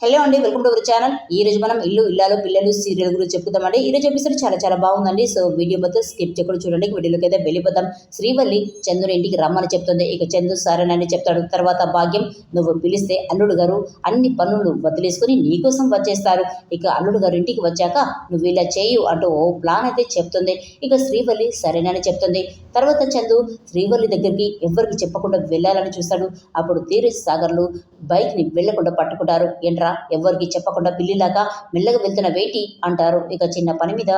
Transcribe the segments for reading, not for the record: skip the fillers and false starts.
Hello అండి, welcome to our channel. ఈ రోజు మనం ఇల్లు ఇల్లాలు పిల్లలు సీరియల్ గురించి చెప్పుకుందామండి. ఈ రోజు ఎపిసోడ్ చాలా బాగుందండి. సో వీడియో మొత్తం స్కిప్ చేయకుండా చూడండి. వీడియోలోకి అయితే వెళ్ళిపోతాం. శ్రీవల్లి చందుని ఇంటికి రమ్మని చెప్తుంది. ఇక చందు సరేనని చెప్తాడు. తర్వాత భాగ్యం, నువ్వు పిలిస్తే అల్లుడు గారు అన్ని పనులు వదిలేసుకుని నీకోసం వచ్చేస్తారు. ఇక అల్లుడు గారు ఇంటికి వచ్చాక నువ్వు ఇలా చేయు అంటూ ఓ ప్లాన్ అయితే చెప్తుంది. ఇక శ్రీవల్లి సరేనని చెప్తుంది. తర్వాత చందు శ్రీవల్లి దగ్గరికి ఎవరికి చెప్పకుండా వెళ్ళాలని చూస్తాడు. అప్పుడు ధీరజ్ సాగర్లు బైక్ని వెళ్లకుండా పట్టుకుంటారు. ఏంట్రా ఎవరికి చెప్పకుండా పిల్లిలాగా మెల్లగా వెళ్తున్న వేటి అంటారు. ఇక చిన్న పని మీద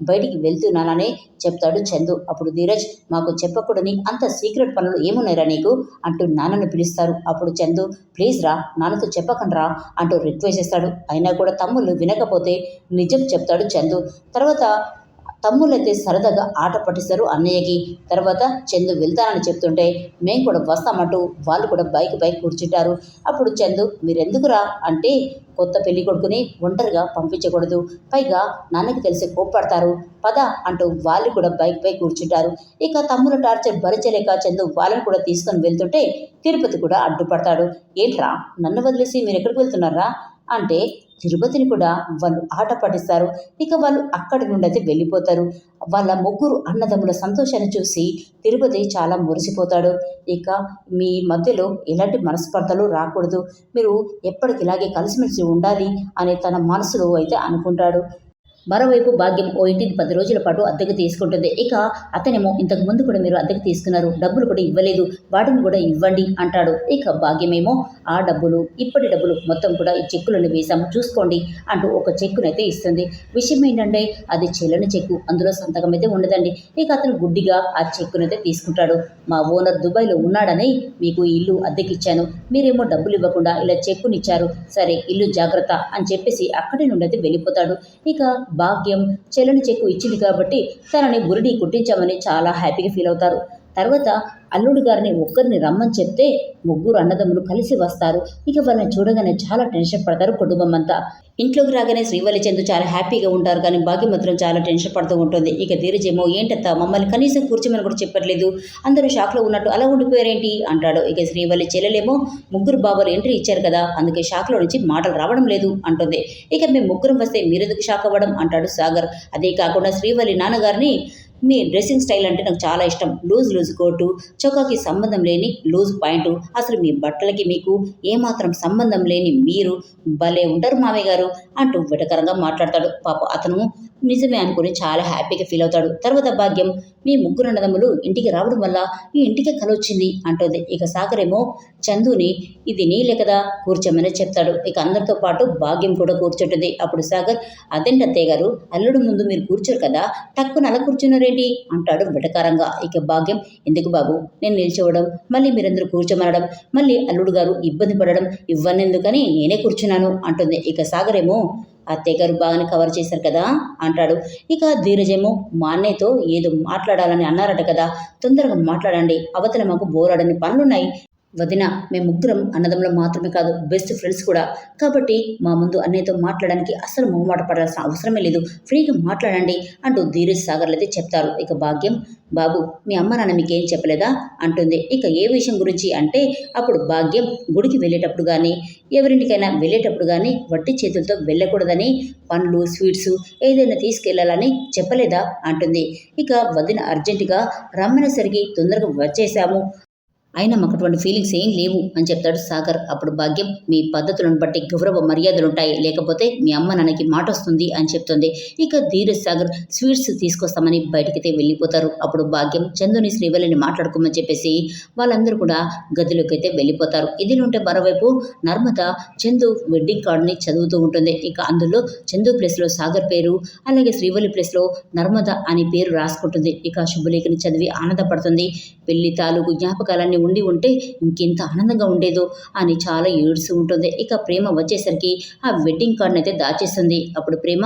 బయటికి వెళ్తున్నానని చెప్తాడు చందు. అప్పుడు ధీరజ్, మాకు చెప్పకూడని అంత సీక్రెట్ పనులు ఏమున్నాయిరా నీకు అంటూ నాన్నను పిలుస్తారు. అప్పుడు చందు, ప్లీజ్ రా నాన్నతో చెప్పకండ్రా అంటూ రిక్వెస్ట్ చేస్తాడు. అయినా కూడా తమ్ముళ్ళు వినకపోతే నిజం చెప్తాడు చందు. తర్వాత తమ్ముళ్ళైతే సరదాగా ఆట పట్టిస్తారు అన్నయ్యకి. తర్వాత చందు వెళ్తానని చెప్తుంటే మేము కూడా వస్తామంటూ వాళ్ళు కూడా బైక్ కూర్చుంటారు. అప్పుడు చందు, మీరెందుకురా అంటే కొత్త పెళ్లి కొడుకుని ఒంటరిగా పంపించకూడదు, పైగా నాన్నకి తెలిసి కోప్పడతారు, పద అంటూ వాళ్ళు కూడా బైక్ కూర్చుంటారు. ఇక తమ్ముల టార్చర్ భరించలేక చందు వాళ్ళని కూడా తీసుకొని వెళ్తుంటే తిరుపతి కూడా అడ్డుపడతాడు. ఏంట్రా నన్ను వదిలేసి మీరు ఎక్కడికి వెళ్తున్నారా అంటే తిరుపతిని కూడా వాళ్ళు ఆట పట్టిస్తారు. ఇక వాళ్ళు అక్కడి నుండి అయితే వెళ్ళిపోతారు. వాళ్ళ ముగ్గురు అన్నదమ్ముల సంతోషాన్ని చూసి తిరుపతి చాలా మురిసిపోతాడు. ఇక మీ మధ్యలో ఎలాంటి మనస్పర్ధలు రాకూడదు, మీరు ఎప్పటికిలాగే కలిసిమెలిసి ఉండాలి అని తన మనసులో అయితే అనుకుంటాడు. మరోవైపు భాగ్యం ఓ ఇంటిని 10 రోజుల పాటు అద్దెకు తీసుకుంటుంది. ఇక అతనేమో ఇంతకు ముందు కూడా మీరు అద్దెకు తీసుకున్నారు, డబ్బులు కూడా ఇవ్వలేదు, వాటిని కూడా ఇవ్వండి అంటాడు. ఇక భాగ్యమేమో ఆ డబ్బులు ఇప్పటి డబ్బులు మొత్తం కూడా ఈ చెక్కులను వేశాము చూసుకోండి అంటూ ఒక చెక్కునైతే ఇస్తుంది. విషయం ఏంటంటే అది చెల్లని చెక్కు, అందులో సంతకం అయితే ఉండదండి. ఇక అతను గుడ్డిగా ఆ చెక్కునైతే తీసుకుంటాడు. మా ఓనర్ దుబాయ్లో ఉన్నాడని మీకు ఇల్లు అద్దెకిచ్చాను, మీరేమో డబ్బులు ఇవ్వకుండా ఇలా చెక్కునిచ్చారు, సరే ఇల్లు జాగ్రత్త అని చెప్పేసి అక్కడి నుండి అయితే వెళ్ళిపోతాడు. ఇక భాగ్యం చెల్లని చెక్కు ఇచ్చింది కాబట్టి తనని గురిని కుట్టించామని చాలా హ్యాపీగా ఫీల్ అవుతారు. తర్వాత అల్లుడు గారిని ఒక్కరిని రమ్మని చెప్తే ముగ్గురు అన్నదమ్ములు కలిసి వస్తారు. ఇక వాళ్ళని చూడగానే చాలా టెన్షన్ పడతారు కుటుంబం అంతా. ఇంట్లోకి రాగానే శ్రీవల్లి చందు చాలా హ్యాపీగా ఉంటారు, కానీ భాగ్యం మాత్రం చాలా టెన్షన్ పడుతూ ఉంటుంది. ఇక ధీరజ్ ఏమో, ఏంటత్తా మమ్మల్ని కనీసం కూర్చోమని కూడా చెప్పట్లేదు, అందరూ షాక్లో ఉన్నట్టు అలా ఉండిపోయారేంటి అంటాడు. ఇక శ్రీవల్లి చెల్లెలేమో, ముగ్గురు బాబాలు ఎంట్రీ ఇచ్చారు కదా అందుకే షాక్లో నుంచి మాటలు రావడం లేదు అంటుంది. ఇక మేము ముగ్గురం వస్తే మీరెందుకు షాక్ అవ్వడం అంటాడు సాగర్. అదే కాకుండా శ్రీవల్లి నాన్నగారిని, మీ డ్రెస్సింగ్ స్టైల్ అంటే నాకు చాలా ఇష్టం, లూజ్ కోటు, చొక్కాకి సంబంధం లేని లూజ్ పాయింటు, అసలు మీ బట్టలకి మీకు ఏమాత్రం సంబంధం లేని మీరు భలే ఉంటారు మామయ్య గారు అంటూ వెటకరంగా మాట్లాడతాడు. పాప అతను నిజమే అనుకుని చాలా హ్యాపీగా ఫీల్ అవుతాడు. తర్వాత భాగ్యం, మీ ముగ్గురు అన్నదమ్ములు ఇంటికి రావడం వల్ల ఈ ఇంటికే కలొచ్చింది అంటుంది. ఇక సాగర్ ఏమో చందుని, ఇది నీలే కదా కూర్చోమని చెప్తాడు. ఇక అందరితో పాటు భాగ్యం కూడా కూర్చుంటుంది. అప్పుడు సాగర్, అదేంటి అత్తయ్య గారు అల్లుడు ముందు మీరు కూర్చోరు కదా, టక్కున అలా కూర్చున్నారేంటి అంటాడు వెటకారంగా. ఇక భాగ్యం, ఎందుకు బాబు నేను నిల్చోవడం, మళ్ళీ మీరందరూ కూర్చోమనడం, మళ్ళీ అల్లుడు గారు ఇబ్బంది పడడం ఇవ్వనెందుకని నేనే కూర్చున్నాను అంటుంది. ఇక సాగర్ ఏమో, అత్తయ్య గారు బాగానే కవర్ చేశారు కదా అంటాడు. ఇక ధీరజేమో, మా అన్నయ్యతో ఏదో మాట్లాడాలని అన్నారట కదా, తొందరగా మాట్లాడండి, అవతల మాకు బోరాడని పనులున్నాయి. వదిన, మేము ముగ్గురం అన్నదమ్ములు మాత్రమే కాదు, బెస్ట్ ఫ్రెండ్స్ కూడా, కాబట్టి మా ముందు అన్నయ్యతో మాట్లాడడానికి అస్సలు మొహమాట పడాల్సిన అవసరమే లేదు, ఫ్రీగా మాట్లాడండి అంటూ ధీరజ్ సాగర్లు అయితే చెప్తారు. ఇక భాగ్యం, బాబు మీ అమ్మ నాన్న మీకేం చెప్పలేదా అంటుంది. ఇక ఏ విషయం గురించి అంటే అప్పుడు భాగ్యం గుడికి వెళ్ళేటప్పుడు కానీ ఎవరింటికైనా వెళ్ళేటప్పుడు కానీ వట్టి చేతులతో వెళ్ళకూడదని, పండ్లు స్వీట్స్ ఏదైనా తీసుకెళ్లాలని చెప్పలేదా అంటుంది. ఇక వదిన అర్జెంటుగా రమ్మనేసరికి తొందరగా వచ్చేసాము, అయినా మాకు అటువంటి ఫీలింగ్స్ ఏం లేవు అని చెప్తాడు సాగర్. అప్పుడు భాగ్యం, మీ పద్ధతులను బట్టి గౌరవ మర్యాదలుంటాయి, లేకపోతే మీ అమ్మ నాన్నకి మాట వస్తుంది అని చెప్తుంది. ఇక ధీరజ్ సాగర్ స్వీట్స్ తీసుకొస్తామని బయటికైతే వెళ్ళిపోతారు. అప్పుడు భాగ్యం చందుని శ్రీవల్లిని మాట్లాడుకోమని చెప్పేసి వాళ్ళందరూ కూడా గదిలోకి అయితే వెళ్ళిపోతారు. ఇదిలుంటే మరోవైపు నర్మద చందు వెడ్డింగ్ కార్డుని చదువుతూ ఉంటుంది. ఇక అందులో చందు ప్లేస్లో సాగర్ పేరు, అలాగే శ్రీవల్లి ప్లేస్లో నర్మద అని పేరు రాసుకుంటుంది. ఇక శుభలేఖని చదివి ఆనందపడుతుంది. పెళ్లి తాలూకు జ్ఞాపకాలన్నీ ఉంటే ఇంకెంత ఆనందంగా ఉండేదో అని చాలా ఏడుస్తూ ఉంటుంది. ఇక ప్రేమ వచ్చేసరికి ఆ వెడ్డింగ్ కార్డుని అయితే దాచేస్తుంది. అప్పుడు ప్రేమ,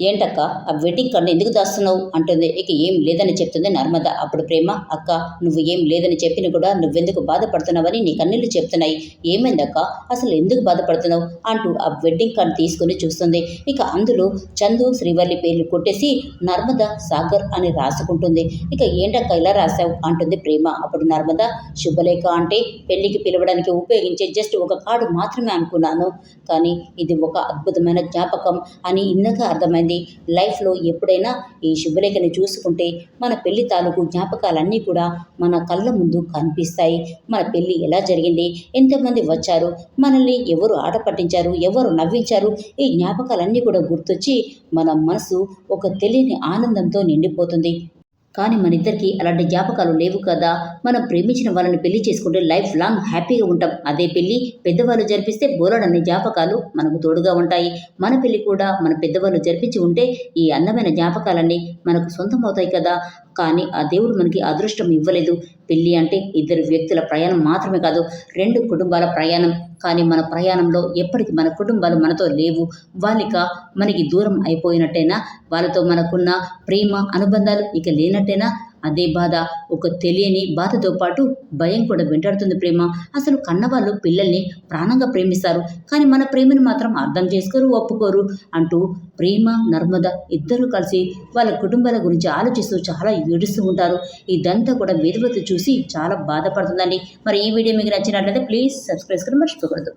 ఏంటక్క ఆ వెడ్డింగ్ కార్డు ఎందుకు దాస్తున్నావు అంటుంది. ఇక ఏం లేదని చెప్తుంది నర్మద. అప్పుడు ప్రేమ, అక్క నువ్వు ఏం లేదని చెప్పినా కూడా నువ్వెందుకు బాధపడుతున్నావని నీ కన్నీళ్ళు చెప్తున్నాయి. ఏమైందక్క, అసలు ఎందుకు బాధపడుతున్నావు అంటూ ఆ వెడ్డింగ్ కార్డు తీసుకుని చూస్తుంది. ఇక అందులో చందు శ్రీవల్లి పేర్లు కొట్టేసి నర్మద సాగర్ అని రాసుకుంటుంది. ఇక ఏంటక్క ఇలా రాసావు అంటుంది ప్రేమ. అప్పుడు నర్మద, శుభలేఖ అంటే పెళ్లికి పిలవడానికి ఉపయోగించే జస్ట్ ఒక కార్డు మాత్రమే అనుకున్నాను, కానీ ఇది ఒక అద్భుతమైన జ్ఞాపకం అని ఇన్నగా అర్థమైంది. లైఫ్లో ఎప్పుడైనా ఈ శుభలేఖని చూసుకుంటే మన పెళ్లి తాలూకు జ్ఞాపకాలన్నీ కూడా మన కళ్ళ ముందు కనిపిస్తాయి. మన పెళ్లి ఎలా జరిగింది, ఎంతమంది వచ్చారు, మనల్ని ఎవరు ఆట పట్టించారు, ఎవరు నవ్వించారు, ఈ జ్ఞాపకాలన్నీ కూడా గుర్తొచ్చి మన మనసు ఒక తెలియని ఆనందంతో నిండిపోతుంది. కానీ మన ఇద్దరికి అలాంటి జ్ఞాపకాలు లేవు కదా. మనం ప్రేమించిన వాళ్ళని పెళ్లి చేసుకుంటే లైఫ్ లాంగ్ హ్యాపీగా ఉంటాం. అదే పెళ్లి పెద్దవాళ్ళు జరిపిస్తే బోలెడన్ని జ్ఞాపకాలు మనకు తోడుగా ఉంటాయి. మన పెళ్లి కూడా మన పెద్దవాళ్ళు జరిపించి ఉంటే ఈ అందమైన జ్ఞాపకాలన్నీ మనకు సొంతం అవుతాయి కదా. కానీ ఆ దేవుడు మనకి అదృష్టం ఇవ్వలేదు. పెళ్లి అంటే ఇద్దరు వ్యక్తుల ప్రయాణం మాత్రమే కాదు, రెండు కుటుంబాల ప్రయాణం. కానీ మన ప్రయాణంలో ఎప్పటికీ మన కుటుంబాలు మనతో లేవు. వాళ్ళిక మనకి దూరం అయిపోయినట్టేనా, వాళ్ళతో మనకున్న ప్రేమ అనుబంధాలు ఇక లేనట్టేనా. అదే బాధ, ఒక తెలియని బాధతో పాటు భయం కూడా వెంటాడుతుంది ప్రేమ. అసలు కన్నవాళ్ళు పిల్లల్ని ప్రాణంగా ప్రేమిస్తారు, కానీ మన ప్రేమను మాత్రం అర్థం చేసుకోరు, ఒప్పుకోరు అంటూ ప్రేమ నర్మద ఇద్దరూ కలిసి వాళ్ళ కుటుంబాల గురించి ఆలోచిస్తూ చాలా ఏడుస్తూ ఉంటారు. ఇదంతా కూడా వేదవతి చూసి చాలా బాధపడుతుందండి. మరి ఈ వీడియో మీకు నచ్చినట్లయితే ప్లీజ్ సబ్స్క్రైబ్ చేసుకోవడం మర్చిపోకూడదు.